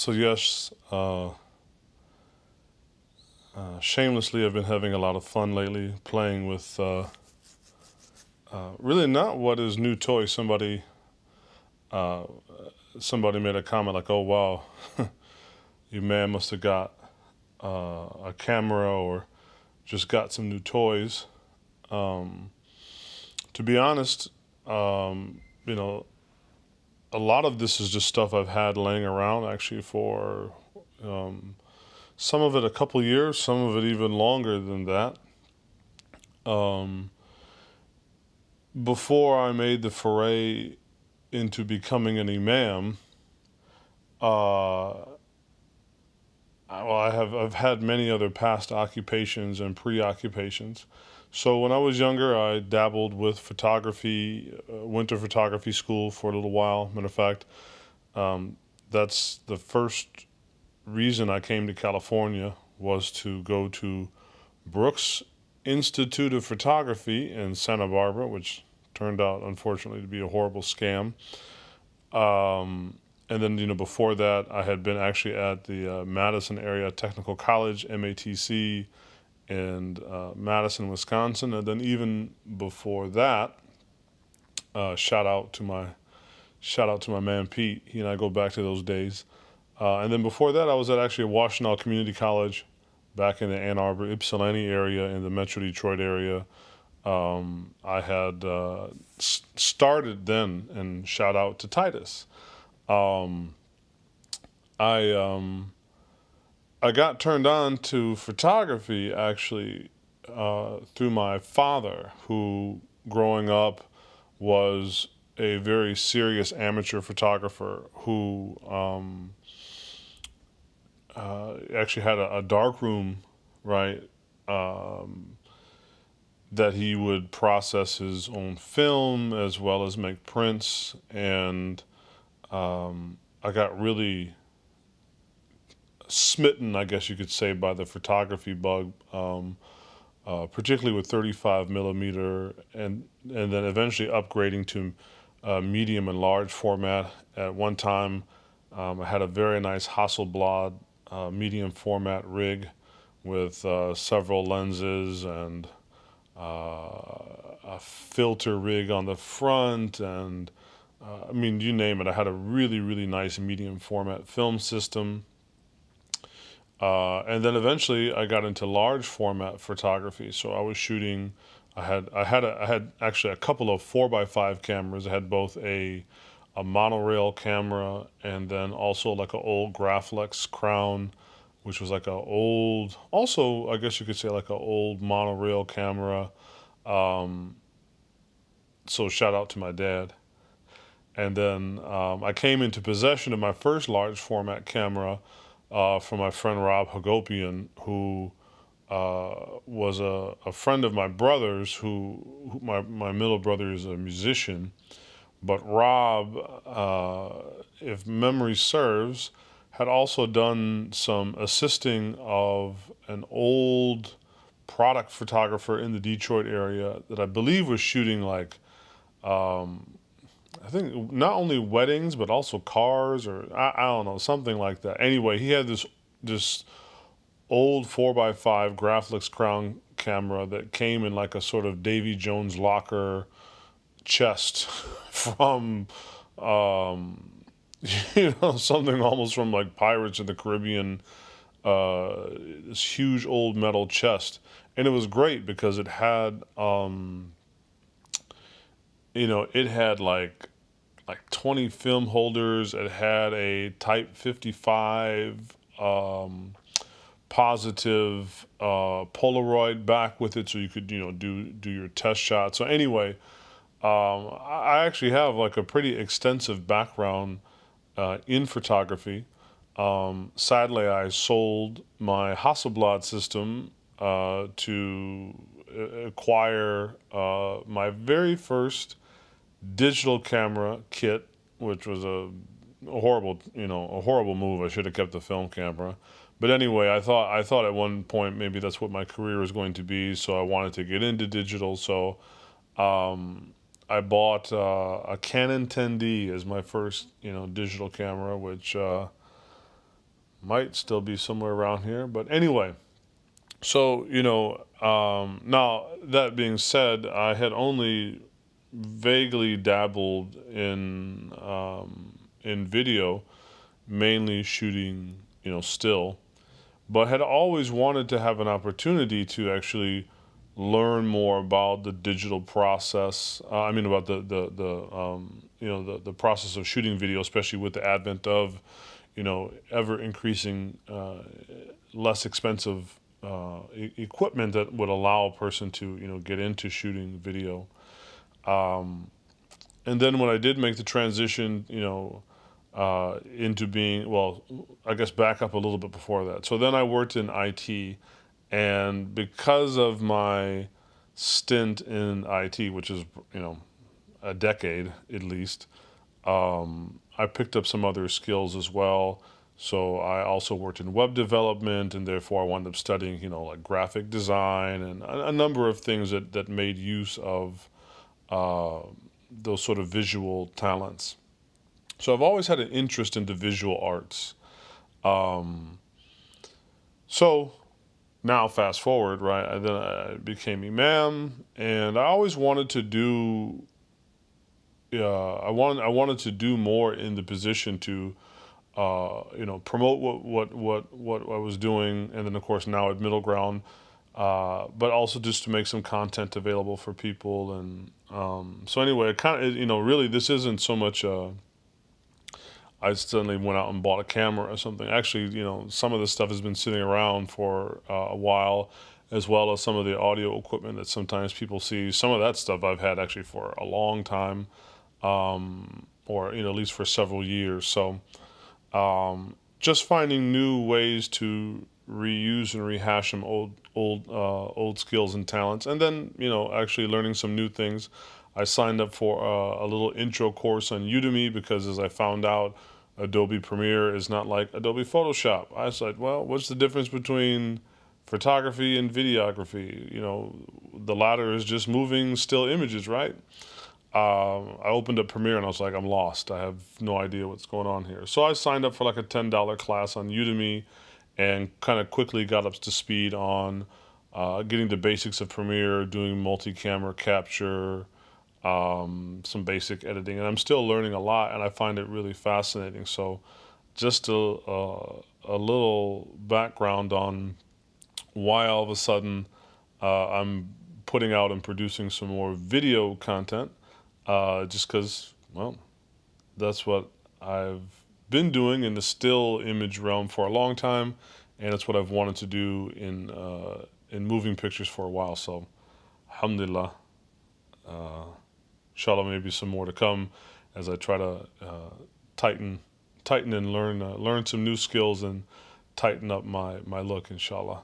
So yes, shamelessly, I've been having a lot of fun lately playing with really not what is new toy. Uh, somebody made a comment like, "Oh wow, you man must have got a camera or just got some new toys." Um, to be honest, you know, a lot of this is just stuff I've had laying around actually for um, some of it a couple years, some of it even longer than that. Um, Before I made the foray into becoming an imam, uh, I've had many other past occupations and preoccupations. So when I was younger, I dabbled with photography, winter photography school for a little while. Matter of fact, um, that's the first reason I came to California was to go to Brooks Institute of Photography in Santa Barbara, which turned out unfortunately to be a horrible scam. Um, and then, before that, I had been actually at the Madison Area Technical College, MATC, in Madison, Wisconsin. And then even before that, uh, shout out to my shout out to my man Pete. He and I go back to those days. And then before that, I was at actually Washtenaw Community College, back in the Ann Arbor, Ypsilanti area, in the Metro Detroit area. I had started then, and shout out to Titus. Um, I I got turned on to photography actually through my father, who growing up was a very serious amateur photographer who actually had a dark room, right? Um, that he would process his own film as well as make prints, and I got really smitten, I guess you could say, by the photography bug, particularly with 35 millimeter, and then eventually upgrading to medium and large format. At one time, I had a very nice Hasselblad medium format rig with several lenses and a filter rig on the front, and I mean, you name it. I had a really, really nice medium format film system. And then eventually I got into large format photography. So I was shooting. I had actually a couple of 4x5 cameras. I had both a monorail camera and then also like an old Graflex Crown, which was like a old, also I guess you could say like a old monorail camera. Um, so shout out to my dad. And then I came into possession of my first large format camera from my friend Rob Hagopian, who was a friend of my brother's, who my middle brother is a musician. But Rob, if memory serves, had also done some assisting of an old product photographer in the Detroit area that I believe was shooting like um, I think not only weddings but also cars, or I don't know, something like that. Anyway, he had this old 4x5 Graflex Crown camera that came in like a sort of Davy Jones locker chest from um, something almost from like Pirates of the Caribbean. This huge old metal chest, and it was great because it had like 20 film holders. It had a Type 55 positive Polaroid back with it, so you could do your test shot. So anyway, I actually have like a pretty extensive background in photography. Sadly, I sold my Hasselblad system to acquire my very first digital camera kit, which was a horrible move. I should have kept the film camera. But anyway, I thought at one point maybe that's what my career was going to be, so I wanted to get into digital. So um, I bought a Canon 10D as my first digital camera, which Might still be somewhere around here, but anyway. So, now that being said, I had only vaguely dabbled in video, mainly shooting, still, but had always wanted to have an opportunity to actually learn more about the digital process. I mean, about the process of shooting video, especially with the advent of, ever increasing, less expensive equipment that would allow a person to, get into shooting video. And then when I did make the transition, into being, well, I guess back up a little bit before that. So then I worked in IT, and because of my stint in IT, which is, a decade at least, I picked up some other skills as well. So I also worked in web development, and therefore I wound up studying, like graphic design and a number of things that made use of uh, those sort of visual talents. So I've always had an interest in the visual arts. Um, so now fast forward, right? Then I became imam, and I always wanted to do. I wanted to do more in the position to promote what I was doing, and then of course now at Middle Ground, but also just to make some content available for people. And so anyway, it kind of, really this isn't so much. I suddenly went out and bought a camera or something. Actually, some of this stuff has been sitting around for a while, as well as some of the audio equipment that sometimes people see. Some of that stuff I've had actually for a long time, or at least for several years. So just finding new ways to reuse and rehash some old skills and talents, and then actually learning some new things. I signed up for a little intro course on Udemy because, as I found out, Adobe Premiere is not like Adobe Photoshop. I said, well, what's the difference between photography and videography? The latter is just moving still images, right? I opened up Premiere and I was like, I'm lost. I have no idea what's going on here. So I signed up for like a $10 class on Udemy and kind of quickly got up to speed on getting the basics of Premiere, doing multi-camera capture, some basic editing. And I'm still learning a lot, and I find it really fascinating. So just a little background on why all of a sudden I'm putting out and producing some more video content, just because, well, that's what I've been doing in the still image realm for a long time, and it's what I've wanted to do in moving pictures for a while. So, alhamdulillah, inshallah, maybe some more to come as I try to tighten, tighten and learn some new skills and tighten up my look, inshallah.